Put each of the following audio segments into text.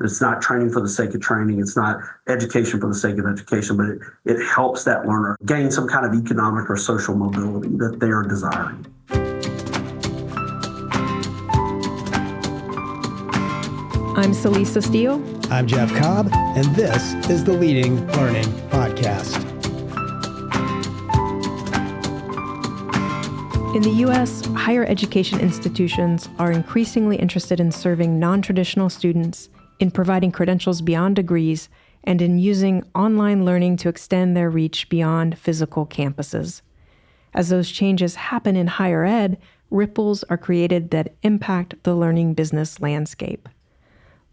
It's not training for the sake of training. It's not education for the sake of education, but it helps that learner gain some kind of economic or social mobility that they are desiring. I'm Celisa Steele. I'm Jeff Cobb, and this is the Leading Learning Podcast. In the U.S., higher education institutions are increasingly interested in serving non-traditional students, in providing credentials beyond degrees, and in using online learning to extend their reach beyond physical campuses. As those changes happen in higher ed, ripples are created that impact the learning business landscape.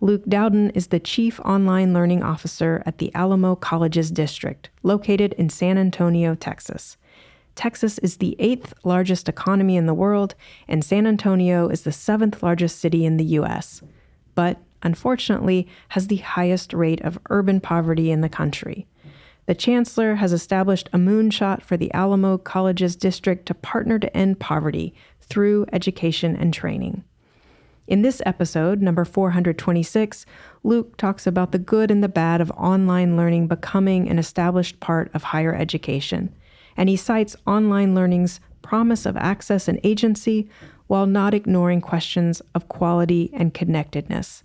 Luke Dowden is the Chief Online Learning Officer at the Alamo Colleges District, located in San Antonio, Texas. Texas is the 8th largest economy in the world, and San Antonio is the 7th largest city in the U.S., but unfortunately has the highest rate of urban poverty in the country. The chancellor has established a moonshot for the Alamo Colleges District to partner to end poverty through education and training. In this episode, number 426, Luke talks about the good and the bad of online learning becoming an established part of higher education, and he cites online learning's promise of access and agency while not ignoring questions of quality and connectedness.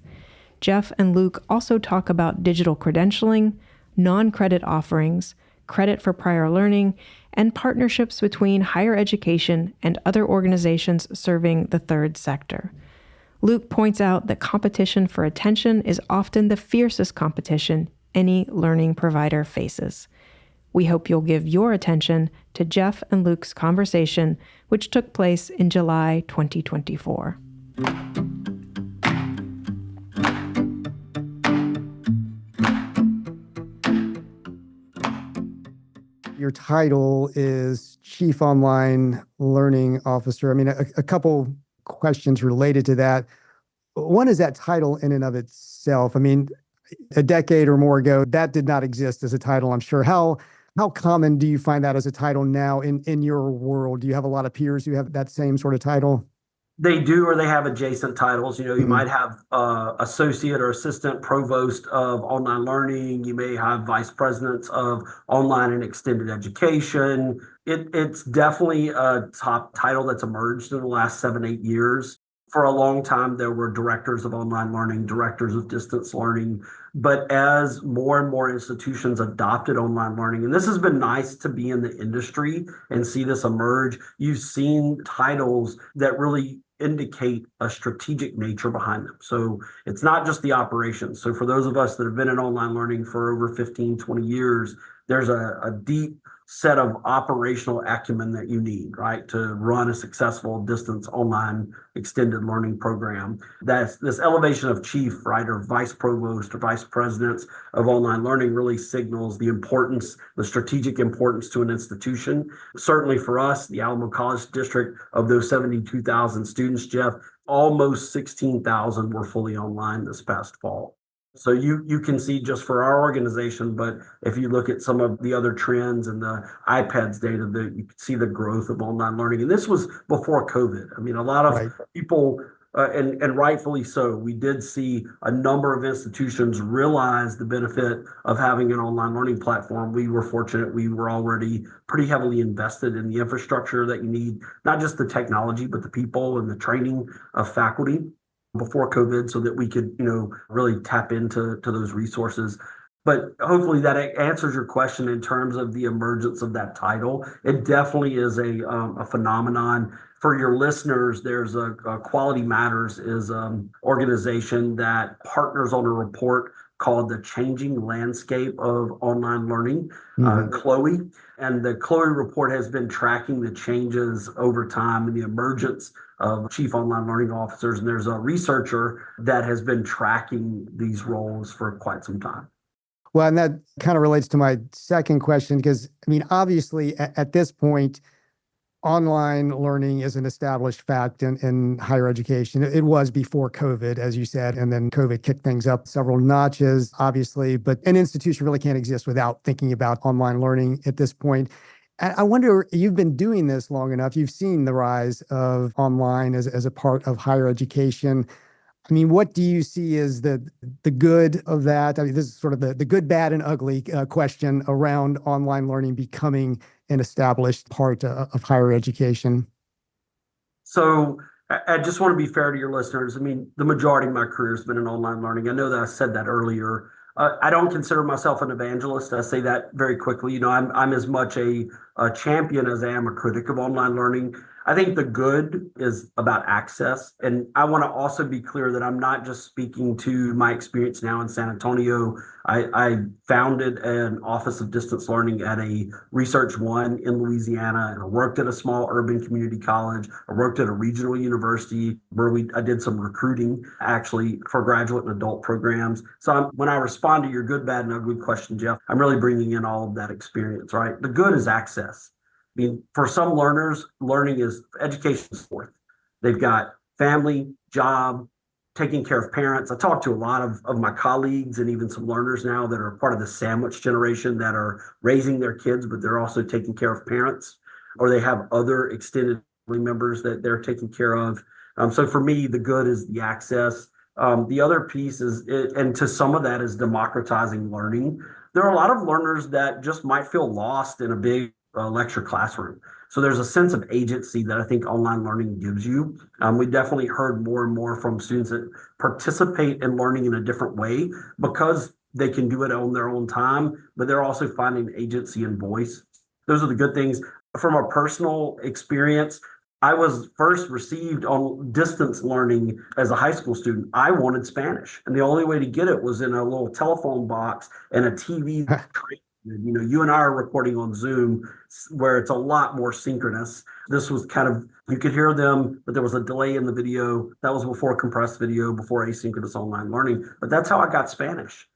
Jeff and Luke also talk about digital credentialing, non-credit offerings, credit for prior learning, and partnerships between higher education and other organizations serving the third sector. Luke points out that competition for attention is often the fiercest competition any learning provider faces. We hope you'll give your attention to Jeff and Luke's conversation, which took place in July 2024. Your title is Chief Online Learning Officer. I mean, a couple questions related to that. One is that title in and of itself. I mean, a decade or more ago, that did not exist as a title, I'm sure. How common do you find that as a title now in your world? Do you have a lot of peers who have that same sort of title? They do, or they have adjacent titles. You might have associate or assistant provost of online learning. You may have vice presidents of online and extended education. It's definitely a top title that's emerged in the last 7-8 years. For a long time, there were directors of online learning, directors of distance learning. But as more and more institutions adopted online learning, and this has been nice to be in the industry and see this emerge, you've seen titles that really indicate a strategic nature behind them. So it's not just the operations. So for those of us that have been in online learning for over 15, 20 years, there's a deep set of operational acumen that you need, right, to run a successful distance online extended learning program. That's this elevation of chief, right, or vice provost or vice presidents of online learning really signals the importance, the strategic importance to an institution. Certainly for us, the Alamo College District, of those 72,000 students, Jeff, almost 16,000 were fully online this past fall. So you can see just for our organization, but if you look at some of the other trends and the iPads data, you can see the growth of online learning. And this was before COVID. I mean, a lot of people, and rightfully so, we did see a number of institutions realize the benefit of having an online learning platform. We were fortunate. We were already pretty heavily invested in the infrastructure that you need, not just the technology, but the people and the training of faculty before COVID, so that we could, really tap into those resources. But hopefully that answers your question in terms of the emergence of that title. It definitely is a phenomenon. For your listeners, there's a Quality Matters is an organization that partners on a report called The Changing Landscape of Online Learning, CLOE. And the CLOE report has been tracking the changes over time and the emergence of chief online learning officers. And there's a researcher that has been tracking these roles for quite some time. Well, and that kind of relates to my second question, because, I mean, obviously at this point, online learning is an established fact in higher education. It was before COVID, as you said, and then COVID kicked things up several notches, obviously. But an institution really can't exist without thinking about online learning at this point. I wonder, you've been doing this long enough. You've seen the rise of online as a part of higher education. I mean, what do you see as the good of that? I mean, this is sort of the good, bad, and ugly question around online learning becoming an established part of higher education. So I just want to be fair to your listeners. I mean, the majority of my career has been in online learning. I know that I said that earlier. I don't consider myself an evangelist. I say that very quickly. I'm as much a champion as I am a critic of online learning. I think the good is about access. And I want to also be clear that I'm not just speaking to my experience now in San Antonio. I founded an office of distance learning at a Research One in Louisiana, and I worked at a small urban community college. I worked at a regional university where I did some recruiting actually for graduate and adult programs. So when I respond to your good, bad, and ugly question, Jeff, I'm really bringing in all of that experience, right? The good is access. I mean, for some learners, learning is education is fourth. They've got family, job, taking care of parents. I talk to a lot of my colleagues and even some learners now that are part of the sandwich generation that are raising their kids, but they're also taking care of parents, or they have other extended family members that they're taking care of. So for me, the good is the access. The other piece and to some of that is democratizing learning. There are a lot of learners that just might feel lost in a big lecture classroom. So there's a sense of agency that I think online learning gives you. We definitely heard more and more from students that participate in learning in a different way because they can do it on their own time, but they're also finding agency and voice. Those are the good things. From a personal experience, I was first received on distance learning as a high school student. I wanted Spanish, and the only way to get it was in a little telephone box and a TV. You and I are recording on Zoom where it's a lot more synchronous. This was kind of, you could hear them, but there was a delay in the video. That was before compressed video, before asynchronous online learning. But that's how I got Spanish.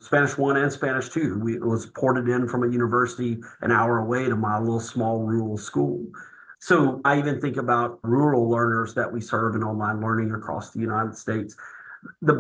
Spanish 1 and Spanish 2. It was ported in from a university an hour away to my little small rural school. So I even think about rural learners that we serve in online learning across the United States. The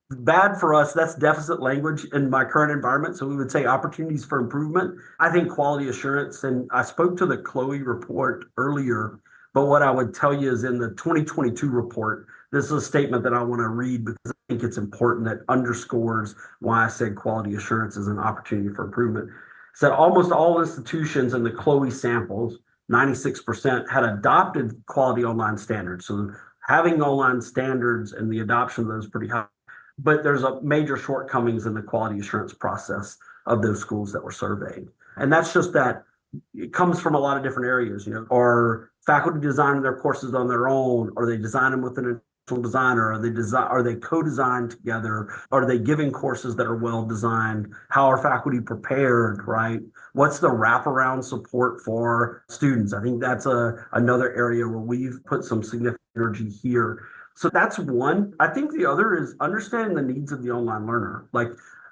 bad for us, that's deficit language in my current environment. So we would say opportunities for improvement. I think quality assurance, and I spoke to the Chloe report earlier, but what I would tell you is in the 2022 report, this is a statement that I want to read because I think it's important that underscores why I said quality assurance is an opportunity for improvement. It said almost all institutions in the Chloe samples, 96%, had adopted quality online standards. So having online standards and the adoption of those is pretty high. But there's a major shortcomings in the quality assurance process of those schools that were surveyed. And that's just that it comes from a lot of different areas. Are faculty designing their courses on their own? Are they designing with an instructional designer? Are they co-designed together? Are they giving courses that are well designed? How are faculty prepared, right? What's the wraparound support for students? I think that's another area where we've put some significant energy here. So that's one. I think the other is understanding the needs of the online learner. Like,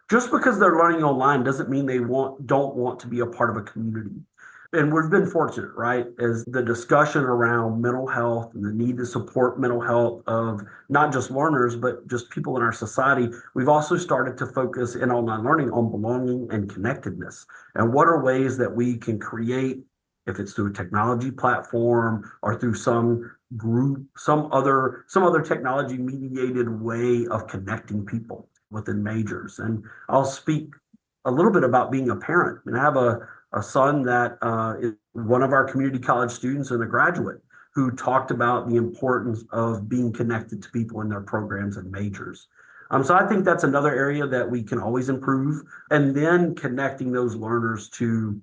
just because they're learning online doesn't mean they don't want to be a part of a community. And we've been fortunate, right? As the discussion around mental health and the need to support mental health of not just learners, but just people in our society, we've also started to focus in online learning on belonging and connectedness. And what are ways that we can create, if it's through a technology platform or through some group, some other technology mediated way of connecting people within majors. And I'll speak a little bit about being a parent. I have a son that is one of our community college students and a graduate who talked about the importance of being connected to people in their programs and majors. So I think that's another area that we can always improve, and then connecting those learners to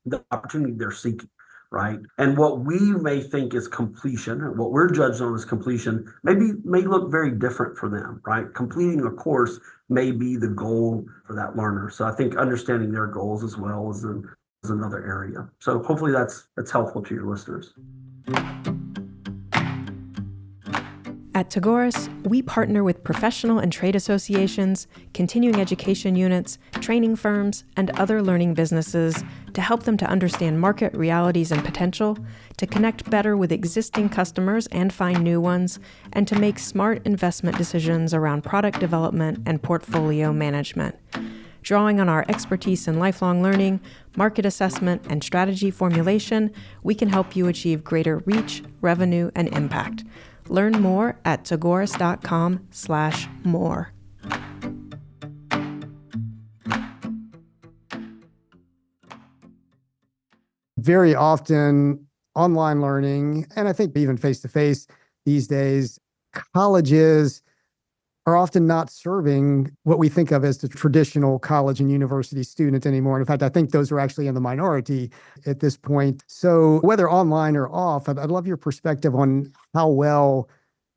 the opportunity they're seeking, right? And what we may think is completion, and what we're judged on as completion, may look very different for them, right? Completing a course may be the goal for that learner. So I think understanding their goals as well is another area. So hopefully that's helpful to your listeners. At Tagoras, we partner with professional and trade associations, continuing education units, training firms, and other learning businesses to help them to understand market realities and potential, to connect better with existing customers and find new ones, and to make smart investment decisions around product development and portfolio management. Drawing on our expertise in lifelong learning, market assessment, and strategy formulation, we can help you achieve greater reach, revenue, and impact. Learn more at tagoras.com/more. Very often online learning, and I think even face-to-face these days, colleges are often not serving what we think of as the traditional college and university student anymore. And in fact, I think those are actually in the minority at this point. So whether online or off, I'd love your perspective on how well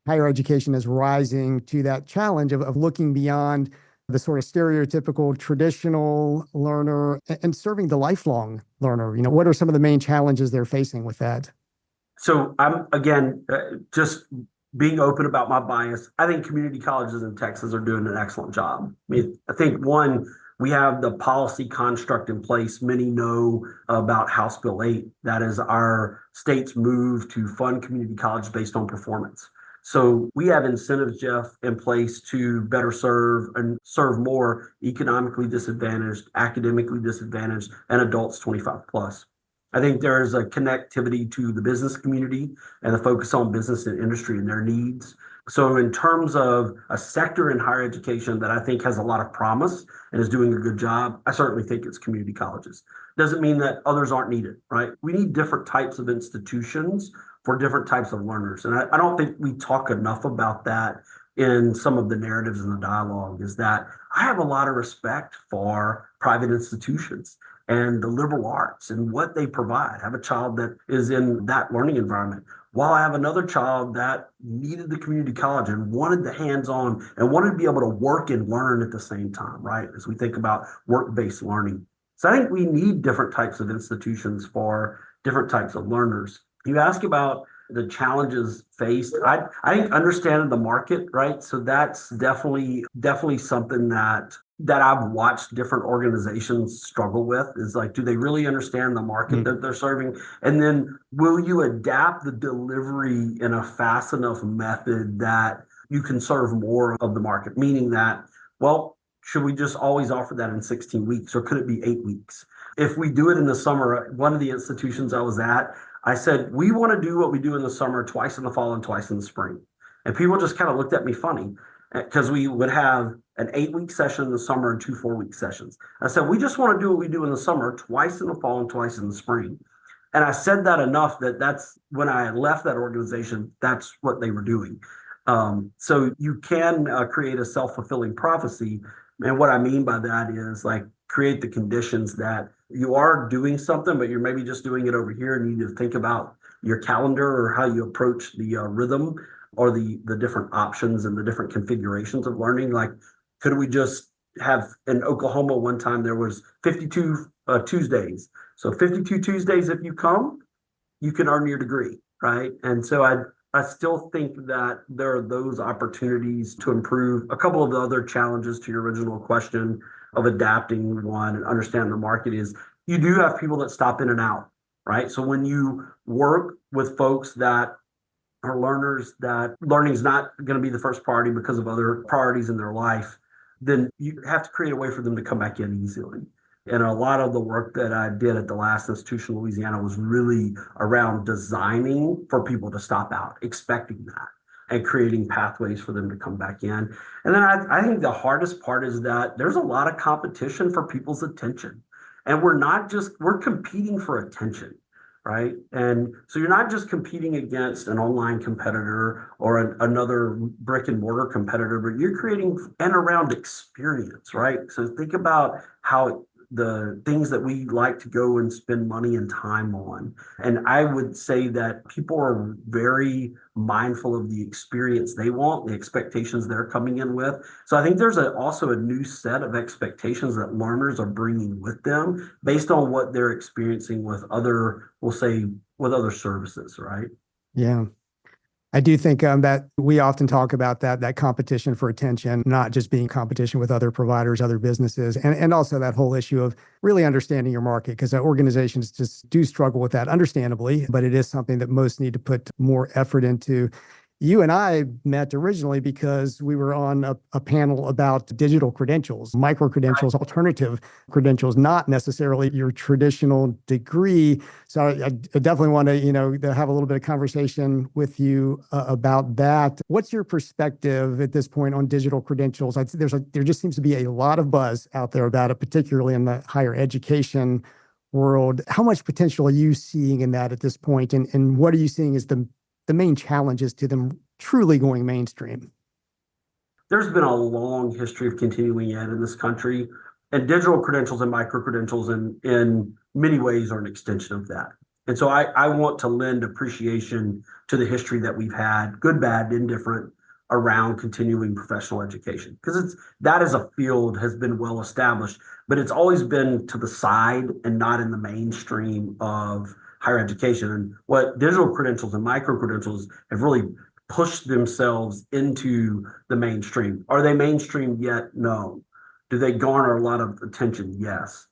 higher education is rising to that challenge of looking beyond the sort of stereotypical traditional learner and serving the lifelong learner. What are some of the main challenges they're facing with that? So I'm, again, just being open about my bias. I think community colleges in Texas are doing an excellent job. I think, one, we have the policy construct in place. Many know about House Bill 8. That is our state's move to fund community college based on performance. So we have incentives, Jeff, in place to better serve and serve more economically disadvantaged, academically disadvantaged, and adults 25 plus. I think there is a connectivity to the business community and the focus on business and industry and their needs. So in terms of a sector in higher education that I think has a lot of promise and is doing a good job, I certainly think it's community colleges. Doesn't mean that others aren't needed, right? We need different types of institutions for different types of learners. And I don't think we talk enough about that in some of the narratives in the dialogue, is that I have a lot of respect for private institutions and the liberal arts and what they provide. I have a child that is in that learning environment, while I have another child that needed the community college and wanted the hands-on and wanted to be able to work and learn at the same time, right? As we think about work-based learning. So I think we need different types of institutions for different types of learners. You ask about the challenges faced. I think understanding the market, right? So that's definitely something that I've watched different organizations struggle with, is like, do they really understand the market that they're serving? And then will you adapt the delivery in a fast enough method that you can serve more of the market? Meaning that, well, should we just always offer that in 16 weeks, or could it be 8 weeks? If we do it in the summer, one of the institutions I was at, I said, we want to do what we do in the summer twice in the fall and twice in the spring. And people just kind of looked at me funny, because we would have an 8-week session in the summer and 2 4-week sessions. I said, we just want to do what we do in the summer twice in the fall and twice in the spring. And I said that enough that that's when I left that organization, that's what they were doing. So you can create a self-fulfilling prophecy. And what I mean by that is, like, create the conditions that you are doing something, but you're maybe just doing it over here, and you need to think about your calendar or how you approach the rhythm or the different options and the different configurations of learning. Like, could we just have, in Oklahoma one time, there was 52 Tuesdays. So 52 Tuesdays, if you come, you can earn your degree, right? And so I still think that there are those opportunities to improve. A couple of the other challenges to your original question of adapting one and understand the market is, you do have people that stop in and out, right? So when you work with folks that are learners, that learning is not going to be the first priority because of other priorities in their life, then you have to create a way for them to come back in easily. And a lot of the work that I did at the last institution in Louisiana was really around designing for people to stop out, expecting that, and creating pathways for them to come back in. And then I think the hardest part is that there's a lot of competition for people's attention. And we're competing for attention, right? And so you're not just competing against an online competitor or another brick and mortar competitor, but you're creating an around experience, right? So think about how the things that we like to go and spend money and time on. And I would say that people are very mindful of the experience they want, the expectations they're coming in with. So I think there's also a new set of expectations that learners are bringing with them based on what they're experiencing with other, we'll say, with other services, right? Yeah. I do think that we often talk about that competition for attention, not just being competition with other providers, other businesses, and also that whole issue of really understanding your market, because organizations just do struggle with that, understandably, but it is something that most need to put more effort into. You and I met originally because we were on a panel about digital credentials, micro credentials, alternative credentials, not necessarily your traditional degree. So I definitely want to, to have a little bit of conversation with you about that. What's your perspective at this point on digital credentials? There just seems to be a lot of buzz out there about it, particularly in the higher education world. How much potential are you seeing in that at this point? And what are you seeing as the main challenges to them truly going mainstream? There's been a long history of continuing ed in this country, and digital credentials and micro credentials in many ways are an extension of that. And so I want to lend appreciation to the history that we've had, good, bad, indifferent, around continuing professional education, because that as a field has been well established, but it's always been to the side and not in the mainstream of higher education. And what digital credentials and micro credentials have really pushed themselves into the mainstream. Are they mainstream yet? No. Do they garner a lot of attention? Yes.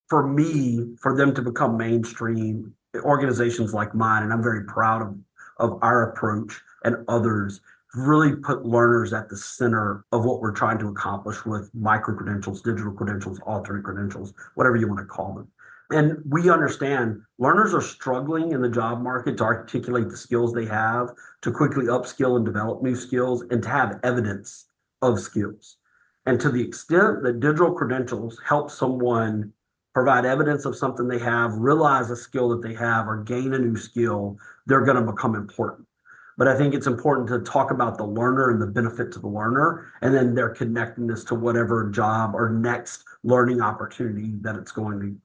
For me, for them to become mainstream, organizations like mine, and I'm very proud of our approach, and others really put learners at the center of what we're trying to accomplish with micro credentials, digital credentials, alternate credentials, whatever you want to call them. And we understand learners are struggling in the job market to articulate the skills they have, to quickly upskill and develop new skills, and to have evidence of skills. And to the extent that digital credentials help someone provide evidence of something they have, realize a skill that they have, or gain a new skill, they're going to become important. But I think it's important to talk about the learner and the benefit to the learner, and then their connectedness to whatever job or next learning opportunity that it's going to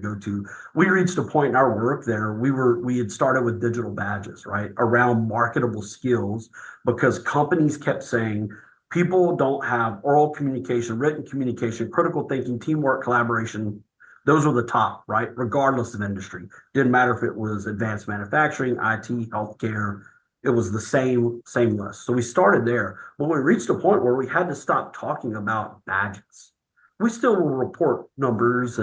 go to. We reached a point in our work there. We had started with digital badges, right, around marketable skills, because companies kept saying people don't have oral communication, written communication, critical thinking, teamwork, collaboration. Those were the top, right, regardless of industry. Didn't matter if it was advanced manufacturing, IT, healthcare. It was the same list. So we started there, but we reached a point where we had to stop talking about badges. We still will report numbers,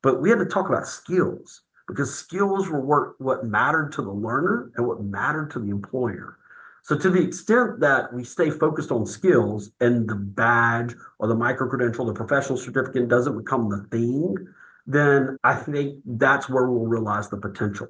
but we had to talk about skills, because skills were what mattered to the learner and what mattered to the employer. So to the extent that we stay focused on skills and the badge or the micro-credential, the professional certificate doesn't become the thing, then I think that's where we'll realize the potential.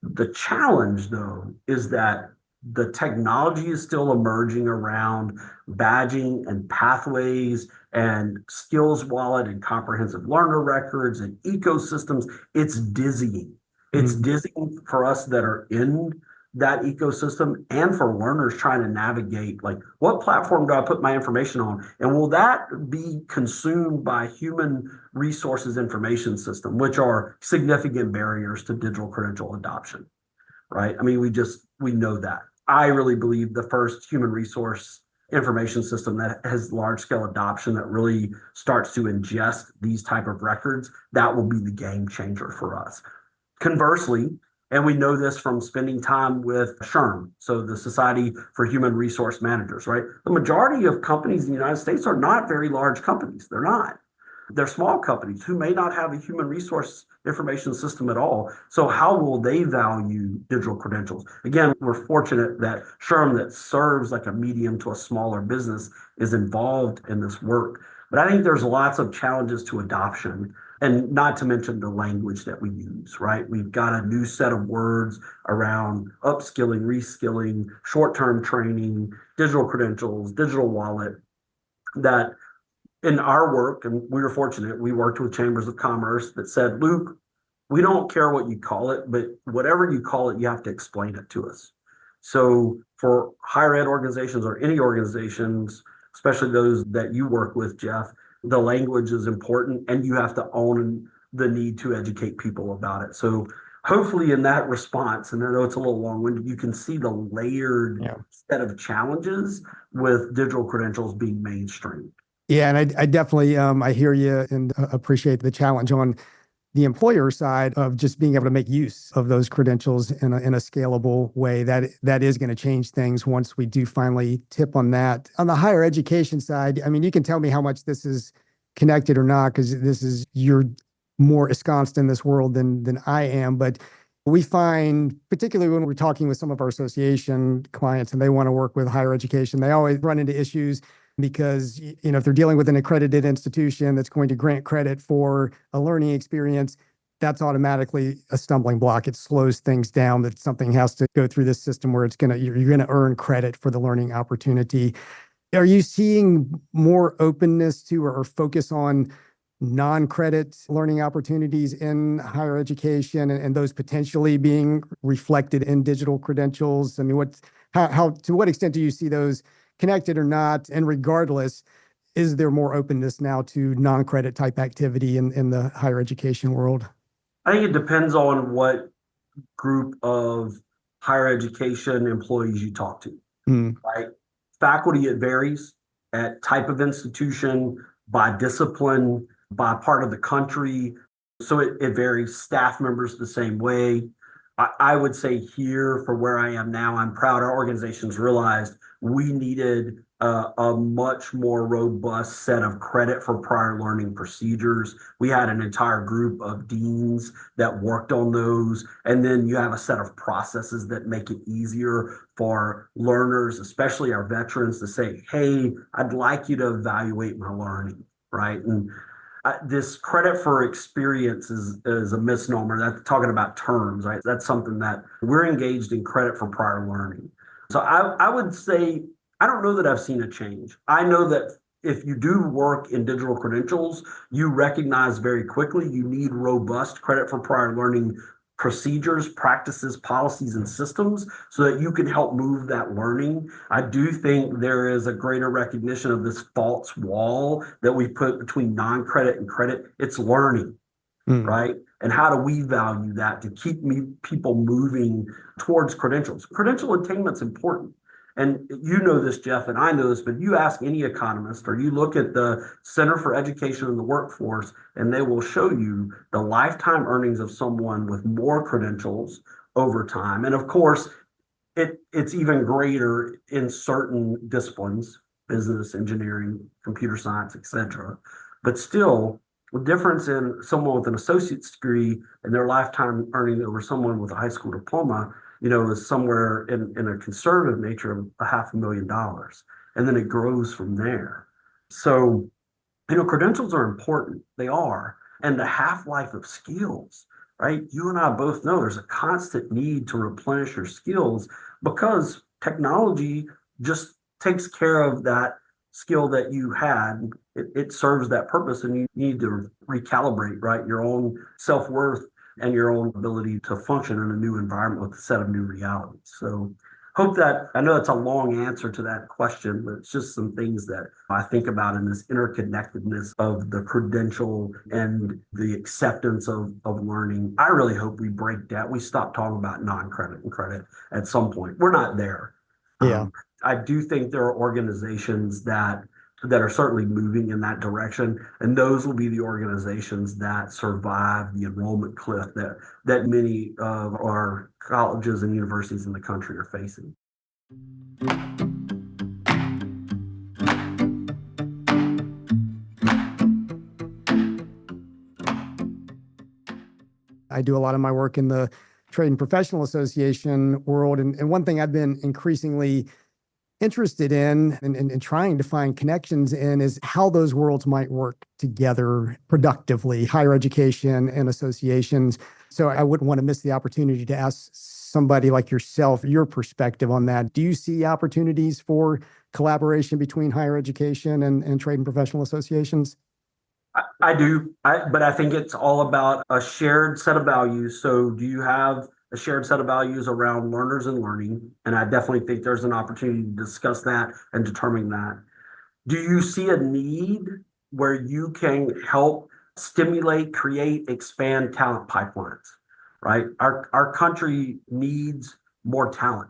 The challenge, though, is that the technology is still emerging around badging and pathways and skills wallet and comprehensive learner records and ecosystems. It's dizzying. It's dizzying for us that are in that ecosystem, and for learners trying to navigate, like, what platform do I put my information on? And will that be consumed by human resources information system, which are significant barriers to digital credential adoption, right? I mean, we know that. I really believe the first human resource information system that has large scale adoption, that really starts to ingest these type of records, that will be the game changer for us. Conversely, and we know this from spending time with SHRM, so the Society for Human Resource Managers, right? The majority of companies in the United States are not very large companies. They're not. They're small companies who may not have a human resource information system at all. So how will they value digital credentials? Again, we're fortunate that SHRM, that serves like a medium to a smaller business, is involved in this work. But I think there's lots of challenges to adoption, and not to mention the language that we use, right? We've got a new set of words around upskilling, reskilling, short-term training, digital credentials, digital wallet, that in our work, and we were fortunate, we worked with chambers of commerce that said, Luke, we don't care what you call it, but whatever you call it, you have to explain it to us. So for higher ed organizations or any organizations, especially those that you work with, Jeff, the language is important, and you have to own the need to educate people about it. So hopefully in that response, and I know it's a little long-winded, you can see the layered set of challenges with digital credentials being mainstream. Yeah, and I definitely I hear you and appreciate the challenge on the employer side of just being able to make use of those credentials in a scalable way. That is going to change things once we do finally tip on that. On the higher education side, I mean, you can tell me how much this is connected or not, because you're more ensconced in this world than I am. But We find, particularly when we're talking with some of our association clients and they want to work with higher education, they always run into issues because, if they're dealing with an accredited institution that's going to grant credit for a learning experience, that's automatically a stumbling block. It slows things down, that something has to go through this system where you're going to earn credit for the learning opportunity. Are you seeing more openness to or focus on non-credit learning opportunities in higher education and those potentially being reflected in digital credentials? I mean, how to what extent do you see those connected or not? And regardless, is there more openness now to non-credit type activity in the higher education world? I think it depends on what group of higher education employees you talk to, right? Faculty, it varies at type of institution, by discipline, by part of the country. So it varies. Staff members the same way. I would say here, for where I am now, I'm proud our organizations realized we needed a much more robust set of credit for prior learning procedures. We had an entire group of deans that worked on those. And then you have a set of processes that make it easier for learners, especially our veterans, to say, hey, I'd like you to evaluate my learning, right? And this credit for experience is a misnomer. That's talking about terms, right? That's something that we're engaged in credit for prior learning. So I would say, I don't know that I've seen a change. I know that if you do work in digital credentials, you recognize very quickly you need robust credit for prior learning procedures, practices, policies, and systems so that you can help move that learning. I do think there is a greater recognition of this false wall that we put between non-credit and credit. It's learning, right? And how do we value that to keep people moving towards credentials? Credential attainment's important. And you know this, Jeff, and I know this, but you ask any economist or you look at the Center for Education and the Workforce, and they will show you the lifetime earnings of someone with more credentials over time. And of course, it's even greater in certain disciplines, business, engineering, computer science, etc. But still, the difference in someone with an associate's degree and their lifetime earning over someone with a high school diploma, is somewhere in a conservative nature of $500,000. And then it grows from there. So, credentials are important. They are. And the half-life of skills, right? You and I both know there's a constant need to replenish your skills because technology just takes care of that skill that you had. It serves that purpose, and you need to recalibrate, right? Your own self-worth and your own ability to function in a new environment with a set of new realities. So I know that's a long answer to that question, but it's just some things that I think about in this interconnectedness of the credential and the acceptance of learning. I really hope we break that. We stop talking about non-credit and credit at some point. We're not there. Yeah. I do think there are organizations that are certainly moving in that direction. And those will be the organizations that survive the enrollment cliff that many of our colleges and universities in the country are facing. I do a lot of my work in the trade and professional association world. And one thing I've been increasingly interested in and trying to find connections in is how those worlds might work together productively, higher education and associations. So I wouldn't want to miss the opportunity to ask somebody like yourself, your perspective on that. Do you see opportunities for collaboration between higher education and trade and professional associations? I do, but I think it's all about a shared set of values. So do you have a shared set of values around learners and learning? And I definitely think there's an opportunity to discuss that and determine that. Do you see a need where you can help stimulate, create, expand talent pipelines, right? Our country needs more talent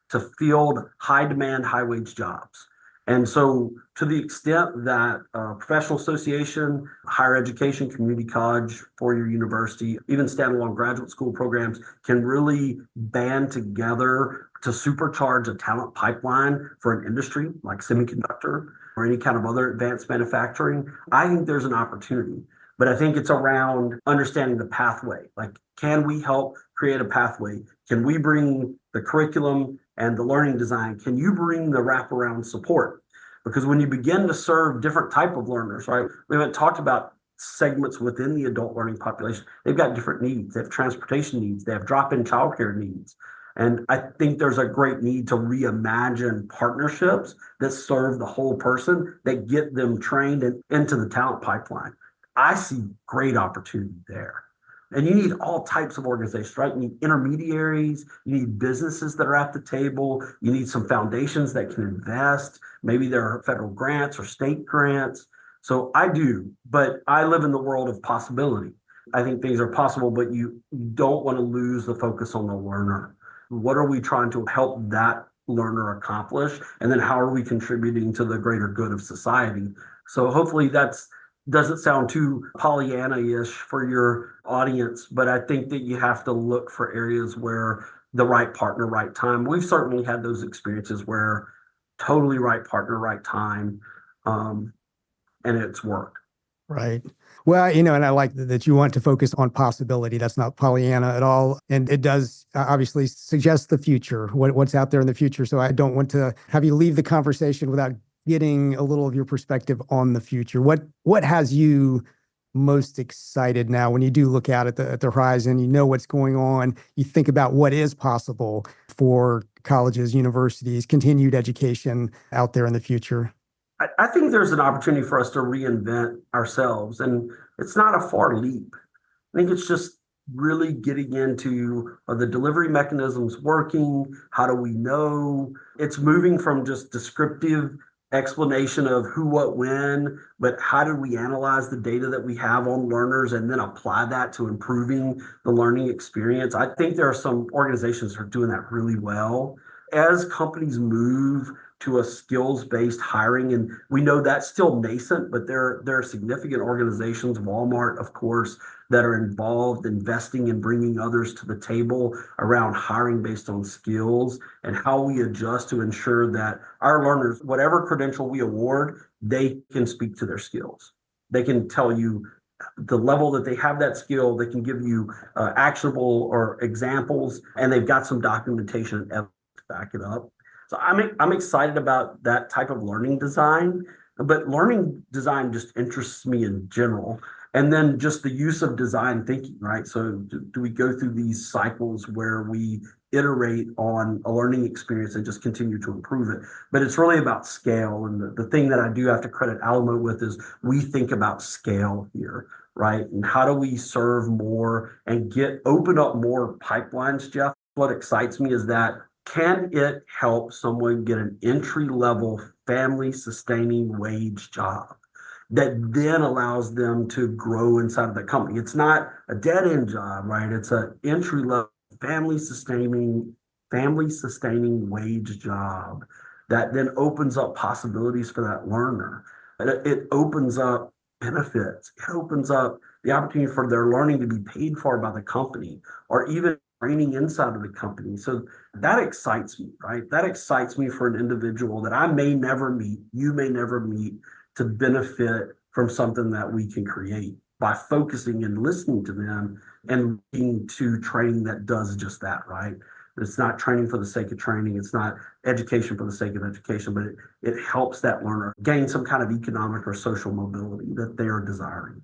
to field high demand, high wage jobs. And so to the extent that professional association, higher education, community college, four-year university, even standalone graduate school programs can really band together to supercharge a talent pipeline for an industry like semiconductor or any kind of other advanced manufacturing, I think there's an opportunity. but I think it's around understanding the pathway. Like, can we help create a pathway? Can we bring the curriculum and the learning design? Can you bring the wraparound support? Because when you begin to serve different type of learners, right? We haven't talked about segments within the adult learning population. They've got different needs. They have transportation needs. They have drop-in childcare needs. And I think there's a great need to reimagine partnerships that serve the whole person, that get them trained and into the talent pipeline. I see great opportunity there. And you need all types of organizations, right? You need intermediaries, you need businesses that are at the table, you need some foundations that can invest. Maybe there are federal grants or state grants. So I do, but I live in the world of possibility. I think things are possible, but you don't want to lose the focus on the learner. What are we trying to help that learner accomplish? And then how are we contributing to the greater good of society? So hopefully that's doesn't sound too Pollyanna-ish for your audience, but I think that you have to look for areas where the right partner, right time. We've certainly had those experiences where totally right partner, right time, and it's worked. Right. Well, and I like that you want to focus on possibility. That's not Pollyanna at all. And it does obviously suggest the future, what's out there in the future. So I don't want to have you leave the conversation without getting a little of your perspective on the future. What has you most excited now when you do look out at the horizon, you know what's going on, you think about what is possible for colleges, universities, continued education out there in the future? I think there's an opportunity for us to reinvent ourselves, and it's not a far leap. I think it's just really getting into, are the delivery mechanisms working? How do we know? It's moving from just descriptive explanation of who, what, when, but how do we analyze the data that we have on learners and then apply that to improving the learning experience? I think there are some organizations that are doing that really well. As companies move to a skills-based hiring, and we know that's still nascent, but there are significant organizations, Walmart, of course, that are involved investing in bringing others to the table around hiring based on skills and how we adjust to ensure that our learners, whatever credential we award, they can speak to their skills. They can tell you the level that they have that skill. They can give you actionable or examples, and they've got some documentation and evidence to back it up. So I'm excited about that type of learning design, but learning design just interests me in general. And then just the use of design thinking, right? So do we go through these cycles where we iterate on a learning experience and just continue to improve it? But it's really about scale. And the thing that I do have to credit Alamo with is we think about scale here, right? And how do we serve more and open up more pipelines, Jeff? What excites me is that, can it help someone get an entry-level family-sustaining wage job that then allows them to grow inside of the company? It's not a dead-end job, right? It's an entry-level family-sustaining wage job that then opens up possibilities for that learner. It opens up benefits. It opens up the opportunity for their learning to be paid for by the company, or even training inside of the company. So that excites me, right? That excites me for an individual that I may never meet, you may never meet, to benefit from something that we can create by focusing and listening to them and looking to training that does just that, right? It's not training for the sake of training. It's not education for the sake of education, but it helps that learner gain some kind of economic or social mobility that they are desiring.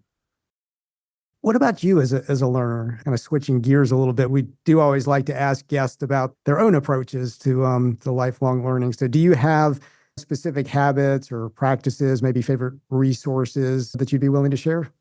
What about you as a learner? Kind of switching gears a little bit, we do always like to ask guests about their own approaches to lifelong learning. So do you have specific habits or practices, maybe favorite resources that you'd be willing to share?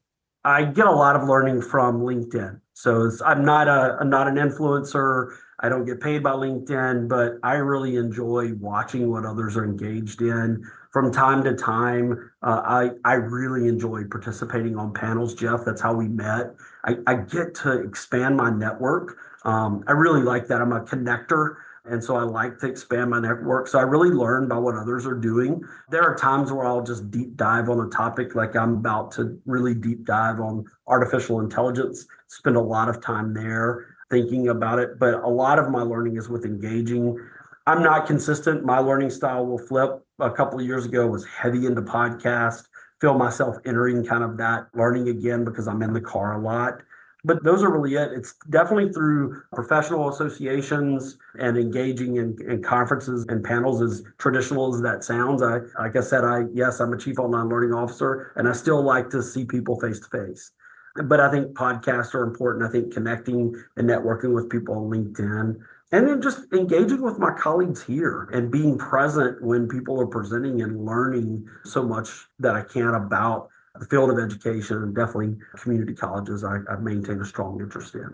I get a lot of learning from LinkedIn. So I'm not an influencer. I don't get paid by LinkedIn, but I really enjoy watching what others are engaged in. From time to time, I really enjoy participating on panels, Jeff. That's how we met. I get to expand my network. I really like that. I'm a connector. And so I like to expand my network. So I really learn by what others are doing. There are times where I'll just deep dive on a topic, like I'm about to really deep dive on artificial intelligence, spend a lot of time there thinking about it. But a lot of my learning is with engaging. I'm not consistent. My learning style will flip. A couple of years ago, was heavy into podcast. feel myself entering kind of that learning again because I'm in the car a lot. But those are really it. It's definitely through professional associations and engaging in conferences and panels, as traditional as that sounds. Like I said, I'm a chief online learning officer, and I still like to see people face to face. But I think podcasts are important. I think connecting and networking with people on LinkedIn, and then just engaging with my colleagues here and being present when people are presenting and learning so much that I can about the field of education, and definitely community colleges I maintain a strong interest in.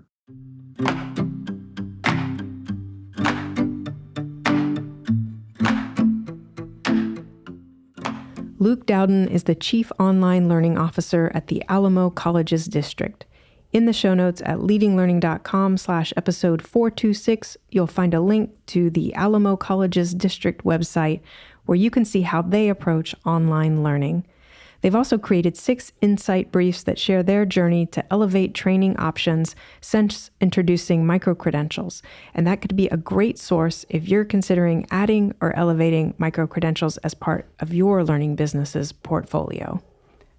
Luke Dowden is the Chief Online Learning Officer at the Alamo Colleges District. In the show notes at leadinglearning.com/episode 426, you'll find a link to the Alamo Colleges District website where you can see how they approach online learning. They've also created 6 insight briefs that share their journey to elevate training options since introducing micro-credentials. And that could be a great source if you're considering adding or elevating micro-credentials as part of your learning business's portfolio.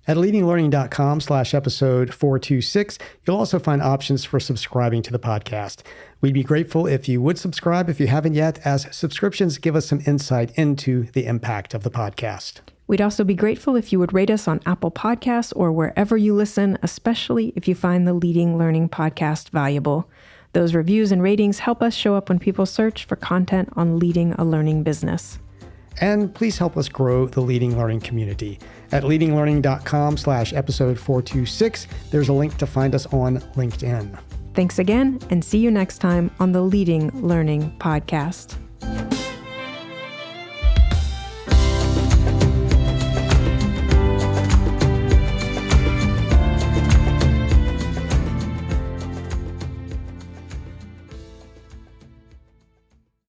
At leadinglearning.com/episode 426, you'll also find options for subscribing to the podcast. We'd be grateful if you would subscribe if you haven't yet, as subscriptions give us some insight into the impact of the podcast. We'd also be grateful if you would rate us on Apple Podcasts or wherever you listen, especially if you find the Leading Learning podcast valuable. Those reviews and ratings help us show up when people search for content on leading a learning business. And please help us grow the Leading Learning community. At leadinglearning.com/episode 426, there's a link to find us on LinkedIn. Thanks again, and see you next time on the Leading Learning podcast.